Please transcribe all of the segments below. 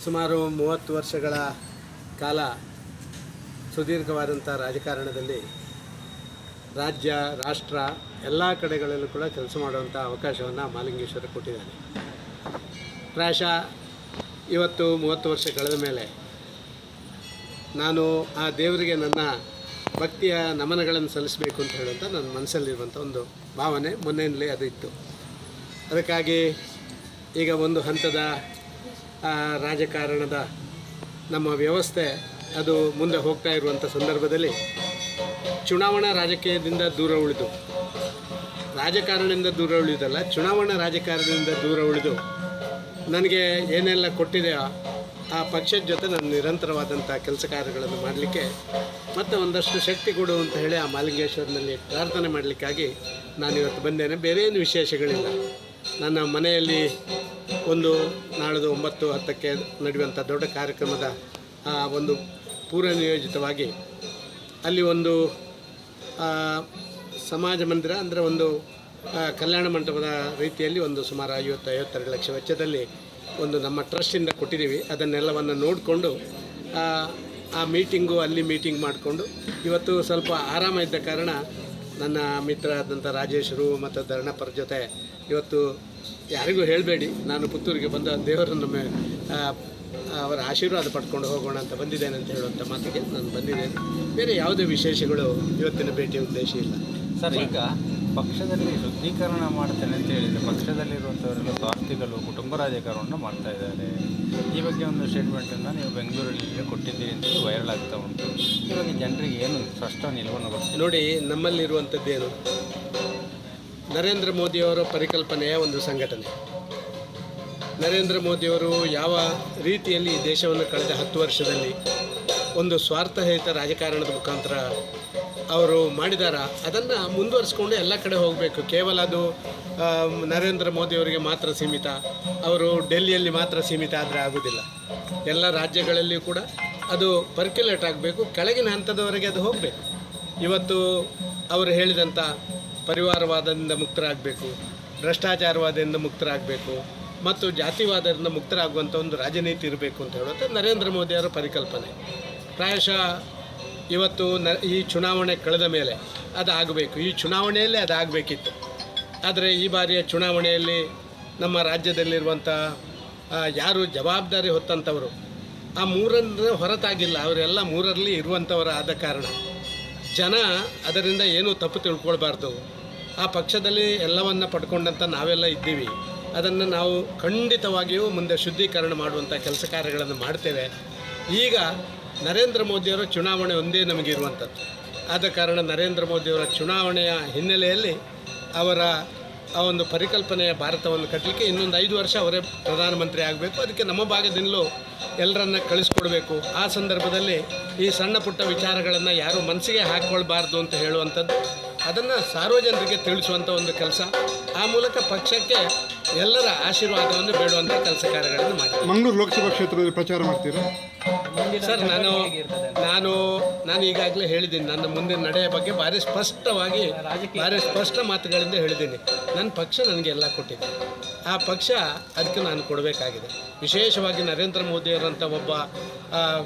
ಸುಮಾರು 30 ವರ್ಷಗಳ ಕಾಲ ಸುದೀರ್ಘವಾದಂಥ ರಾಜಕಾರಣದಲ್ಲಿ ರಾಜ್ಯ ರಾಷ್ಟ್ರ ಎಲ್ಲ ಕಡೆಗಳಲ್ಲೂ ಕೂಡ ಕೆಲಸ ಮಾಡುವಂಥ ಅವಕಾಶವನ್ನು ಮಹಾಲಿಂಗೇಶ್ವರ ಕೊಟ್ಟಿದ್ದಾನೆ. ಪ್ರಾಯಶಃ ಇವತ್ತು 30 ವರ್ಷ ಕಳೆದ ಮೇಲೆ ನಾನು ಆ ದೇವರಿಗೆ ನನ್ನ ಭಕ್ತಿಯ ನಮನಗಳನ್ನು ಸಲ್ಲಿಸಬೇಕು ಅಂತ ಹೇಳುವಂಥ ನನ್ನ ಮನಸ್ಸಲ್ಲಿರುವಂಥ ಒಂದು ಭಾವನೆ ಮೊನ್ನೆಯಿಂದಲೇ ಅದು ಇತ್ತು. ಅದಕ್ಕಾಗಿ ಈಗ ಒಂದು ಹಂತದ ರಾಜಕಾರಣದ ನಮ್ಮ ವ್ಯವಸ್ಥೆ ಅದು ಮುಂದೆ ಹೋಗ್ತಾ ಇರುವಂಥ ಸಂದರ್ಭದಲ್ಲಿ ಚುನಾವಣಾ ರಾಜಕೀಯದಿಂದ ದೂರ ಉಳಿದು ರಾಜಕಾರಣದಿಂದ ದೂರ ಉಳಿಯೋದಲ್ಲ, ಚುನಾವಣಾ ರಾಜಕಾರಣದಿಂದ ದೂರ ಉಳಿದು ನನಗೆ ಏನೆಲ್ಲ ಕೊಟ್ಟಿದೆಯೋ ಆ ಪಕ್ಷದ ಜೊತೆ ನಾನು ನಿರಂತರವಾದಂಥ ಕೆಲಸ ಕಾರ್ಯಗಳನ್ನು ಮಾಡಲಿಕ್ಕೆ ಮತ್ತು ಒಂದಷ್ಟು ಶಕ್ತಿ ಕೊಡು ಅಂತ ಹೇಳಿ ಆ ಮಹಾಲಿಂಗೇಶ್ವರನಲ್ಲಿ ಪ್ರಾರ್ಥನೆ ಮಾಡಲಿಕ್ಕಾಗಿ ನಾನಿವತ್ತು ಬಂದೇನೆ. ಬೇರೆ ಏನು ವಿಶೇಷಗಳಿಲ್ಲ. ನನ್ನ ಮನೆಯಲ್ಲಿ ಒಂದು ನಾಳೆದು 9-10ಕ್ಕೆ ನಡೆಯುವಂಥ ದೊಡ್ಡ ಕಾರ್ಯಕ್ರಮದ ಒಂದು ಪೂರ್ವ ನಿಯೋಜಿತವಾಗಿ ಅಲ್ಲಿ ಒಂದು ಸಮಾಜ ಮಂದಿರ ಅಂದರೆ ಒಂದು ಕಲ್ಯಾಣ ಮಂಟಪದ ರೀತಿಯಲ್ಲಿ ಒಂದು ಸುಮಾರು 50-52 ಲಕ್ಷ ವೆಚ್ಚದಲ್ಲಿ ಒಂದು ನಮ್ಮ ಟ್ರಸ್ಟಿಂದ ಕೊಟ್ಟಿದ್ದೀವಿ. ಅದನ್ನೆಲ್ಲವನ್ನು ನೋಡಿಕೊಂಡು ಆ ಮೀಟಿಂಗು ಅಲ್ಲಿ ಮೀಟಿಂಗ್ ಮಾಡಿಕೊಂಡು ಇವತ್ತು ಸ್ವಲ್ಪ ಆರಾಮ ಇದ್ದ ಕಾರಣ ನನ್ನ ಮಿತ್ರ ಆದಂಥ ರಾಜೇಶರು ಮತ್ತು ಧರಣಪ್ಪರ ಜೊತೆ ಇವತ್ತು ಯಾರಿಗೂ ಹೇಳಬೇಡಿ, ನಾನು ಪುತ್ತೂರಿಗೆ ಬಂದ ದೇವರನ್ನು ಅವರ ಆಶೀರ್ವಾದ ಪಡ್ಕೊಂಡು ಹೋಗೋಣ ಅಂತ ಬಂದಿದ್ದೇನೆ ಅಂತ ಹೇಳುವಂಥ ಮಾತಿಗೆ ನಾನು ಬಂದಿದ್ದೇನೆ. ಬೇರೆ ಯಾವುದೇ ವಿಶೇಷಗಳು ಇವತ್ತಿನ ಭೇಟಿಯ ಉದ್ದೇಶ ಇಲ್ಲ. ಸರ್, ಈಗ ಪಕ್ಷದಲ್ಲಿ ಶುದ್ಧೀಕರಣ ಮಾಡ್ತೇನೆ ಅಂತ ಹೇಳಿದರೆ ಪಕ್ಷದಲ್ಲಿರುವಂಥವರೆಲ್ಲ ಸ್ವಾರ್ಥಿಗಳು ಕುಟುಂಬ ರಾಜಕಾರಣವನ್ನು ಮಾಡ್ತಾ ಇದ್ದಾರೆ. ಈ ಬಗ್ಗೆ ಒಂದು ಸ್ಟೇಟ್ಮೆಂಟನ್ನು ನೀವು ಬೆಂಗಳೂರಲ್ಲಿ ಕೊಟ್ಟಿದ್ದೀರಿ ಅಂತ ವೈರಲ್ ಆಗ್ತಾ ಉಂಟು. ಇವಾಗ ಜನರಿಗೆ ಏನು ಸ್ಪಷ್ಟ ನಿಲುವನ್ನು ಕೊಡ್ತೀವಿ ನೋಡಿ. ನಮ್ಮಲ್ಲಿರುವಂಥದ್ದೇನು, ನರೇಂದ್ರ ಮೋದಿಯವರ ಪರಿಕಲ್ಪನೆಯ ಒಂದು ಸಂಘಟನೆ. ನರೇಂದ್ರ ಮೋದಿಯವರು ಯಾವ ರೀತಿಯಲ್ಲಿ ಈ ದೇಶವನ್ನು ಕಳೆದ 10 ವರ್ಷದಲ್ಲಿ ಒಂದು ಸ್ವಾರ್ಥರಹಿತ ರಾಜಕಾರಣದ ಮುಖಾಂತರ ಅವರು ಮಾಡಿದಾರ, ಅದನ್ನು ಮುಂದುವರಿಸ್ಕೊಂಡು ಎಲ್ಲ ಕಡೆ ಹೋಗಬೇಕು. ಕೇವಲ ಅದು ನರೇಂದ್ರ ಮೋದಿಯವರಿಗೆ ಮಾತ್ರ ಸೀಮಿತ, ಅವರು ಡೆಲ್ಲಿಯಲ್ಲಿ ಮಾತ್ರ ಸೀಮಿತ ಆದರೆ ಆಗೋದಿಲ್ಲ. ಎಲ್ಲ ರಾಜ್ಯಗಳಲ್ಲಿಯೂ ಕೂಡ ಅದು ಪರ್ಕ್ಯುಲೇಟ್ ಆಗಬೇಕು, ಕೆಳಗಿನ ಹಂತದವರೆಗೆ ಅದು ಹೋಗಬೇಕು. ಇವತ್ತು ಅವರು ಹೇಳಿದಂಥ ಪರಿವಾರವಾದದಿಂದ ಮುಕ್ತರಾಗಬೇಕು, ಭ್ರಷ್ಟಾಚಾರವಾದದಿಂದ ಮುಕ್ತರಾಗಬೇಕು ಮತ್ತು ಜಾತಿವಾದದಿಂದ ಮುಕ್ತರಾಗುವಂಥ ಒಂದು ರಾಜನೀತಿ ಇರಬೇಕು ಅಂತ ಹೇಳುವಂಥ ನರೇಂದ್ರ ಮೋದಿಯವರ ಪರಿಕಲ್ಪನೆ. ಪ್ರಾಯಶಃ ಇವತ್ತು ಈ ಚುನಾವಣೆ ಕಳೆದ ಮೇಲೆ ಅದು ಆಗಬೇಕು, ಈ ಚುನಾವಣೆಯಲ್ಲೇ ಅದು ಆಗಬೇಕಿತ್ತು. ಆದರೆ ಈ ಬಾರಿಯ ಚುನಾವಣೆಯಲ್ಲಿ ನಮ್ಮ ರಾಜ್ಯದಲ್ಲಿರುವಂಥ ಯಾರು ಜವಾಬ್ದಾರಿ ಹೊತ್ತಂಥವರು ಆ 3ರ ಹೊರತಾಗಿಲ್ಲ, ಅವರೆಲ್ಲ 3ರಲ್ಲಿ ಇರುವಂಥವರು ಆದ ಕಾರಣ ಜನ ಅದರಿಂದ ಏನೂ ತಪ್ಪು ತಿಳ್ಕೊಳ್ಬಾರ್ದು. ಆ ಪಕ್ಷದಲ್ಲಿ ಎಲ್ಲವನ್ನ ಪಡ್ಕೊಂಡಂಥ ನಾವೆಲ್ಲ ಇದ್ದೀವಿ. ಅದನ್ನು ನಾವು ಖಂಡಿತವಾಗಿಯೂ ಮುಂದೆ ಶುದ್ಧೀಕರಣ ಮಾಡುವಂಥ ಕೆಲಸ ಕಾರ್ಯಗಳನ್ನು ಮಾಡ್ತೇವೆ. ಈಗ ನರೇಂದ್ರ ಮೋದಿಯವರ ಚುನಾವಣೆ ಒಂದೇ ನಮಗಿರುವಂಥದ್ದು. ಆದ ಕಾರಣ ನರೇಂದ್ರ ಮೋದಿಯವರ ಚುನಾವಣೆಯ ಹಿನ್ನೆಲೆಯಲ್ಲಿ ಅವರ ಆ ಒಂದು ಪರಿಕಲ್ಪನೆಯ ಭಾರತವನ್ನು ಕಟ್ಟಲಿಕ್ಕೆ ಇನ್ನೊಂದು 5 ವರ್ಷ ಅವರೇ ಪ್ರಧಾನಮಂತ್ರಿ ಆಗಬೇಕು. ಅದಕ್ಕೆ ನಮ್ಮ ಭಾಗದಿಂದಲೂ ಎಲ್ಲರನ್ನ ಕಳಿಸ್ಕೊಡ್ಬೇಕು. ಆ ಸಂದರ್ಭದಲ್ಲಿ ಈ ಸಣ್ಣ ಪುಟ್ಟ ವಿಚಾರಗಳನ್ನು ಯಾರೂ ಮನಸ್ಸಿಗೆ ಹಾಕ್ಕೊಳ್ಬಾರ್ದು ಅಂತ ಹೇಳುವಂಥದ್ದು, ಅದನ್ನು ಸಾರ್ವಜನಿಕರಿಗೆ ತಿಳಿಸುವಂಥ ಒಂದು ಕೆಲಸ, ಆ ಮೂಲಕ ಪಕ್ಷಕ್ಕೆ ಎಲ್ಲರ ಆಶೀರ್ವಾದವನ್ನು ಬೇಡುವಂಥ ಕೆಲಸ ಕಾರ್ಯಗಳನ್ನು ಮಾಡ್ತೀವಿ. ಮಂಗಳೂರು ಲೋಕಸಭಾ ಕ್ಷೇತ್ರದಲ್ಲಿ ಪ್ರಚಾರ ಮಾಡ್ತೀರಾ ಸರ್? ನಾನು ಈಗಾಗಲೇ ಹೇಳಿದ್ದೀನಿ, ನನ್ನ ಮುಂದಿನ ನಡೆಯ ಬಗ್ಗೆ ಭಾರಿ ಸ್ಪಷ್ಟ ಮಾತುಗಳಿಂದ ಹೇಳಿದ್ದೀನಿ. ನನ್ನ ಪಕ್ಷ ನನಗೆ ಎಲ್ಲ ಕೊಟ್ಟಿದೆ, ಆ ಪಕ್ಷ ಅದಕ್ಕೆ ನಾನು ಕೊಡಬೇಕಾಗಿದೆ. ವಿಶೇಷವಾಗಿ ನರೇಂದ್ರ ಮೋದಿಯವರಂಥ ಒಬ್ಬ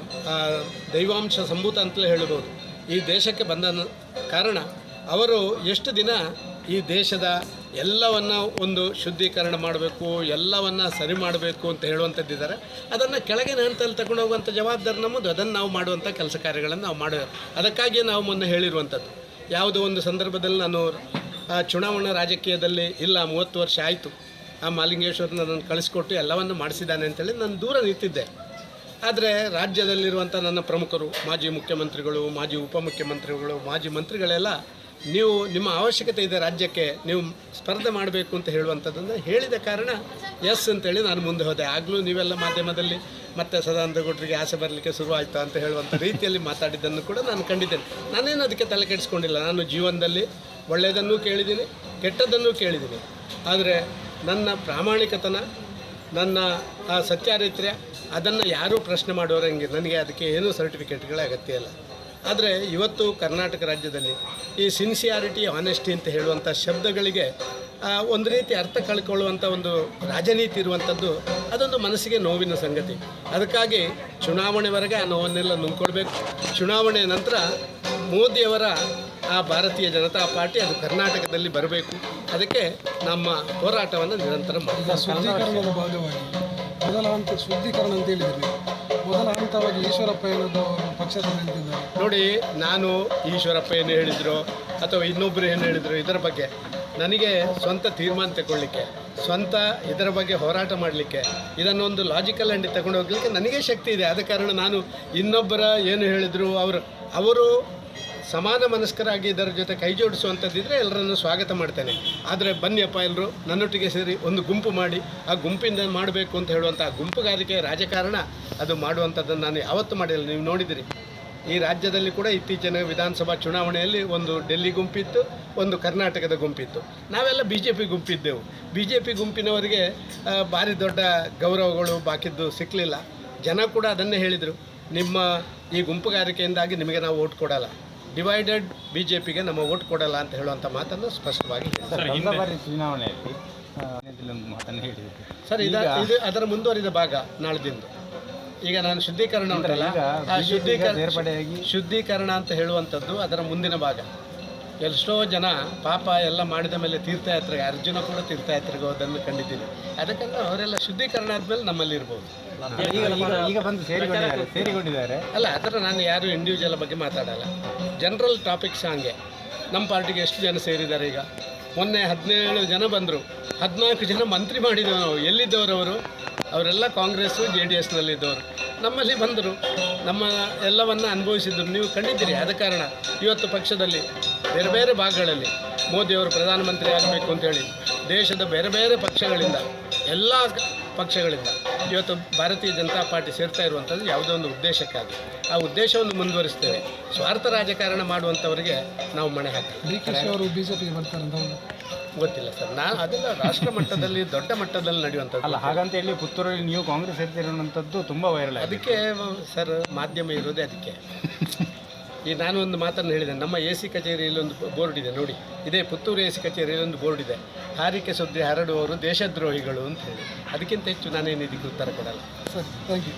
ದೈವಾಂಶ ಸಂಭೂತ ಅಂತಲೇ ಹೇಳ್ಬೋದು. ಈ ದೇಶಕ್ಕೆ ಬಂದ ಕಾರಣ ಅವರು ಎಷ್ಟು ದಿನ ಈ ದೇಶದ ಎಲ್ಲವನ್ನು ಒಂದು ಶುದ್ಧೀಕರಣ ಮಾಡಬೇಕು, ಎಲ್ಲವನ್ನು ಸರಿ ಮಾಡಬೇಕು ಅಂತ ಹೇಳುವಂಥದ್ದಿದ್ದಾರೆ. ಅದನ್ನು ಕೆಳಗಿನ ಹಂತದಲ್ಲಿ ತಗೊಂಡು ಹೋಗುವಂಥ ಜವಾಬ್ದಾರಿ ನಮ್ಮದು. ಅದನ್ನು ನಾವು ಮಾಡುವಂಥ ಕೆಲಸ ಕಾರ್ಯಗಳನ್ನು ನಾವು ಮಾಡೋ, ಅದಕ್ಕಾಗಿಯೇ ನಾವು ಮೊನ್ನೆ ಹೇಳಿರುವಂಥದ್ದು. ಯಾವುದೋ ಒಂದು ಸಂದರ್ಭದಲ್ಲಿ ನಾನು ಚುನಾವಣಾ ರಾಜಕೀಯದಲ್ಲಿ ಇಲ್ಲ, 30 ವರ್ಷ ಆಯಿತು, ಆ ಮಹಾಲಿಂಗೇಶ್ವರನ ನನ್ನನ್ನು ಕಳಿಸ್ಕೊಟ್ಟು ಎಲ್ಲವನ್ನು ಮಾಡಿಸಿದ್ದಾನೆ ಅಂತೇಳಿ ನಾನು ದೂರ ನಿಂತಿದ್ದೆ. ಆದರೆ ರಾಜ್ಯದಲ್ಲಿರುವಂಥ ನನ್ನ ಪ್ರಮುಖರು, ಮಾಜಿ ಮುಖ್ಯಮಂತ್ರಿಗಳು, ಮಾಜಿ ಉಪಮುಖ್ಯಮಂತ್ರಿಗಳು, ಮಾಜಿ ಮಂತ್ರಿಗಳೆಲ್ಲ ನೀವು ನಿಮ್ಮ ಅವಶ್ಯಕತೆ ಇದೆ ರಾಜ್ಯಕ್ಕೆ, ನೀವು ಸ್ಪರ್ಧೆ ಮಾಡಬೇಕು ಅಂತ ಹೇಳುವಂಥದ್ದನ್ನು ಹೇಳಿದ ಕಾರಣ ಎಸ್ ಅಂತೇಳಿ ನಾನು ಮುಂದೆ ಹೋದೆ. ಆಗಲೂ ನೀವೆಲ್ಲ ಮಾಧ್ಯಮದಲ್ಲಿ ಮತ್ತೆ ಸದಾನಂದಗೌಡರಿಗೆ ಆಸೆ ಬರಲಿಕ್ಕೆ ಶುರುವಾಯಿತು ಅಂತ ಹೇಳುವಂಥ ರೀತಿಯಲ್ಲಿ ಮಾತಾಡಿದ್ದನ್ನು ಕೂಡ ನಾನು ಕಂಡಿದ್ದೇನೆ. ನಾನೇನು ಅದಕ್ಕೆ ತಲೆ ಕೆಡಿಸ್ಕೊಂಡಿಲ್ಲ. ನಾನು ಜೀವನದಲ್ಲಿ ಒಳ್ಳೆಯದನ್ನೂ ಕೇಳಿದ್ದೀನಿ, ಕೆಟ್ಟದ್ದನ್ನೂ ಕೇಳಿದ್ದೀನಿ. ಆದರೆ ನನ್ನ ಪ್ರಾಮಾಣಿಕತನ, ನನ್ನ ಆ ಸತ್ಯಾರಿತ್ರ್ಯ, ಅದನ್ನು ಯಾರೂ ಪ್ರಶ್ನೆ ಮಾಡೋರಂಗೆ ನನಗೆ ಅದಕ್ಕೆ ಏನೂ ಸರ್ಟಿಫಿಕೇಟ್ಗಳ ಅಗತ್ಯ ಇಲ್ಲ. ಆದರೆ ಇವತ್ತು ಕರ್ನಾಟಕ ರಾಜ್ಯದಲ್ಲಿ ಈ ಸಿನ್ಸಿಯಾರಿಟಿ, ಆನೆಸ್ಟಿ ಅಂತ ಹೇಳುವಂಥ ಶಬ್ದಗಳಿಗೆ ಒಂದು ರೀತಿ ಅರ್ಥ ಕಳ್ಕೊಳ್ಳುವಂಥ ಒಂದು ರಾಜನೀತಿ ಇರುವಂಥದ್ದು ಅದೊಂದು ಮನಸ್ಸಿಗೆ ನೋವಿನ ಸಂಗತಿ. ಅದಕ್ಕಾಗಿ ಚುನಾವಣೆವರೆಗೆ ಆ ನೋವನ್ನೆಲ್ಲ ನುಂಗ್ಕೊಳ್ಬೇಕು. ಚುನಾವಣೆ ನಂತರ ಮೋದಿಯವರ ಆ ಭಾರತೀಯ ಜನತಾ ಪಾರ್ಟಿ ಅದು ಕರ್ನಾಟಕದಲ್ಲಿ ಬರಬೇಕು. ಅದಕ್ಕೆ ನಮ್ಮ ಹೋರಾಟವನ್ನು ನಿರಂತರ ಮಾಡಿ ಶುದ್ಧೀಕರಣದ ಭಾಗವಾಗಿ ಮೊದಲ ಹಂತ ಶುದ್ಧೀಕರಣ ಅಂತ ಹೇಳಿದ್ರಿ, ಮೊದಲ ಹಂತವಾಗಿ ಈಶ್ವರಪ್ಪ ಹೇಳೋದು ಪಕ್ಷದಲ್ಲಿ ನಿಂತಿದ್ದಾರೆ. ನೋಡಿ, ನಾನು ಈಶ್ವರಪ್ಪ ಏನು ಹೇಳಿದ್ರು ಅಥವಾ ಇನ್ನೊಬ್ಬರು ಏನು ಹೇಳಿದರು ಇದರ ಬಗ್ಗೆ ನನಗೆ ಸ್ವಂತ ತೀರ್ಮಾನ ತಗೊಳ್ಳಿಕ್ಕೆ, ಸ್ವಂತ ಇದರ ಬಗ್ಗೆ ಹೋರಾಟ ಮಾಡಲಿಕ್ಕೆ, ಇದನ್ನೊಂದು ಲಾಜಿಕಲ್ ಆ್ಯಂಡ್ ತಗೊಂಡು ಹೋಗಲಿಕ್ಕೆ ನನಗೆ ಶಕ್ತಿ ಇದೆ. ಆದ ಕಾರಣ ನಾನು ಇನ್ನೊಬ್ಬರ ಏನು ಹೇಳಿದರು ಅವರು ಸಮಾನ ಮನಸ್ಕರಾಗಿ ಇದರ ಜೊತೆ ಕೈ ಜೋಡಿಸುವಂಥದ್ದಿದ್ದರೆ ಎಲ್ಲರನ್ನು ಸ್ವಾಗತ ಮಾಡ್ತೇನೆ. ಆದರೆ ಬನ್ನಿಯಪ್ಪ ಎಲ್ಲರೂ ನನ್ನೊಟ್ಟಿಗೆ ಸೇರಿ ಒಂದು ಗುಂಪು ಮಾಡಿ ಆ ಗುಂಪಿಂದ ಮಾಡಬೇಕು ಅಂತ ಹೇಳುವಂಥ ಗುಂಪುಗಾರಿಕೆ ರಾಜಕಾರಣ ಅದು ಮಾಡುವಂಥದ್ದನ್ನು ನಾನು ಯಾವತ್ತೂ ಮಾಡಿಲ್ಲ. ನೀವು ನೋಡಿದಿರಿ, ಈ ರಾಜ್ಯದಲ್ಲಿ ಕೂಡ ಇತ್ತೀಚಿನ ವಿಧಾನಸಭಾ ಚುನಾವಣೆಯಲ್ಲಿ ಒಂದು ಡೆಲ್ಲಿ ಗುಂಪಿತ್ತು, ಒಂದು ಕರ್ನಾಟಕದ ಗುಂಪಿತ್ತು. ನಾವೆಲ್ಲ BJP ಗುಂಪಿದ್ದೆವು. BJP ಗುಂಪಿನವರಿಗೆ ಭಾರಿ ದೊಡ್ಡ ಗೌರವಗಳು ಬಾಕಿದ್ದು ಸಿಕ್ಕಲಿಲ್ಲ. ಜನ ಕೂಡ ಅದನ್ನೇ ಹೇಳಿದರು, ನಿಮ್ಮ ಈ ಗುಂಪುಗಾರಿಕೆಯಿಂದಾಗಿ ನಿಮಗೆ ನಾವು ಓಟ್ ಕೊಡಲ್ಲ, ಡಿವೈಡೆಡ್ BJPಗೆ ನಮ್ಮ ಓಟ್ ಕೊಡಲ್ಲ ಅಂತ ಹೇಳುವಂಥ ಮಾತನ್ನು ಸ್ಪಷ್ಟವಾಗಿ ಕಳೆದ ಬಾರಿ ಚುನಾವಣೆಯಲ್ಲಿ ಒಂದು ಮಾತನ್ನು ಹೇಳಿದರು ಸರ್. ಇದು ಅದರ ಮುಂದುವರಿದ ಭಾಗ ನಾಳ್ದಿಂದ. ಈಗ ನಾನು ಶುದ್ಧೀಕರಣ ಉಂಟಲ್ಲ, ಆ ಶುದ್ಧೀಕರಣ ಅಂತ ಹೇಳುವಂಥದ್ದು ಅದರ ಮುಂದಿನ ಭಾಗ. ಎಷ್ಟೋ ಜನ ಪಾಪ ಎಲ್ಲ ಮಾಡಿದ ಮೇಲೆ ತೀರ್ಥಯಾತ್ರೆಗೆ, ಅರ್ಜುನ ಕೂಡ ತೀರ್ಥಯಾತ್ರೆಗೆ ಹೋದನ್ನು ಕಂಡಿದ್ದೀನಿ. ಅದಕ್ಕೆಲ್ಲ ಅವರೆಲ್ಲ ಶುದ್ಧೀಕರಣ ಆದಮೇಲೆ ನಮ್ಮಲ್ಲಿ ಇರ್ಬೋದು. ಈಗ ಬಂದು ಸೇರಿಕೊಂಡಿದ್ದಾರೆ. ಅಲ್ಲ, ಅದರ ನಾನು ಯಾರು ಇಂಡಿವಿಜುವಲ್ ಬಗ್ಗೆ ಮಾತಾಡಲ್ಲ, ಜನರಲ್ ಟಾಪಿಕ್ಸ್ ಹಂಗೆ. ನಮ್ಮ ಪಾರ್ಟಿಗೆ ಎಷ್ಟು ಜನ ಸೇರಿದ್ದಾರೆ ಈಗ? ಮೊನ್ನೆ 17 ಜನ ಬಂದರು, 14 ಜನ ಮಂತ್ರಿ ಮಾಡಿದೆವು ನಾವು. ಎಲ್ಲಿದ್ದವರು ಅವರೆಲ್ಲ ಕಾಂಗ್ರೆಸ್ಸು JDSನಲ್ಲಿದ್ದವರು. ನಮ್ಮಲ್ಲಿ ಬಂದರು, ನಮ್ಮ ಎಲ್ಲವನ್ನು ಅನುಭವಿಸಿದ್ರು, ನೀವು ಕಂಡಿದ್ದೀರಿ. ಆದ ಕಾರಣ ಇವತ್ತು ಪಕ್ಷದಲ್ಲಿ ಬೇರೆ ಬೇರೆ ಭಾಗಗಳಲ್ಲಿ ಮೋದಿಯವರು ಪ್ರಧಾನಮಂತ್ರಿ ಆಗಬೇಕು ಅಂತೇಳಿ ದೇಶದ ಬೇರೆ ಬೇರೆ ಪಕ್ಷಗಳಿಂದ, ಎಲ್ಲ ಪಕ್ಷಗಳಿಂದ ಇವತ್ತು ಭಾರತೀಯ ಜನತಾ ಪಾರ್ಟಿ ಸೇರ್ತಾ ಇರುವಂಥದ್ದು ಯಾವುದೋ ಒಂದು ಉದ್ದೇಶಕ್ಕಾಗಿ. ಆ ಉದ್ದೇಶವನ್ನು ಮುಂದುವರಿಸ್ತೇವೆ. ಸ್ವಾರ್ಥ ರಾಜಕಾರಣ ಮಾಡುವಂಥವರಿಗೆ ನಾವು ಮಣೆ ಹಾಕ್ತೀವಿ. DK ಅವರು BJPಗೆ ಬರ್ತಾರೆ ಅಂತ ಗೊತ್ತಿಲ್ಲ ಸರ್, ನಾನು ಅದೆಲ್ಲ ರಾಷ್ಟ್ರ ಮಟ್ಟದಲ್ಲಿ ದೊಡ್ಡ ಮಟ್ಟದಲ್ಲಿ ನಡೆಯುವಂಥದ್ದು. ಅಲ್ಲ, ಹಾಗಂತ ಹೇಳಿ ಪುತ್ತೂರಲ್ಲಿ ನೀವು ಕಾಂಗ್ರೆಸ್ ಸೇರ್ತಿರುವಂಥದ್ದು ತುಂಬ ವೈರಲ್ ಆಗಿದೆ. ಅದಕ್ಕೆ ಸರ್ ಮಾಧ್ಯಮ ಇರೋದೇ ಅದಕ್ಕೆ. ಈ ನಾನು ಒಂದು ಮಾತನ್ನು ಹೇಳಿದೆ, ನಮ್ಮ AC ಕಚೇರಿಯಲ್ಲಿ ಒಂದು ಬೋರ್ಡ್ ಇದೆ ನೋಡಿ, ಇದೇ ಪುತ್ತೂರು AC ಕಚೇರಿಯಲ್ಲಿ ಒಂದು ಬೋರ್ಡ್ ಇದೆ, ಹಾರಿಕೆ ಸುದ್ದಿ ಹರಡುವವರು ದೇಶದ್ರೋಹಿಗಳು ಅಂತ ಹೇಳಿ. ಅದಕ್ಕಿಂತ ಹೆಚ್ಚು ನಾನೇನು ಇದಕ್ಕೆ ಉತ್ತರ ಕೊಡಲ್ಲ ಸರ್. Thank you.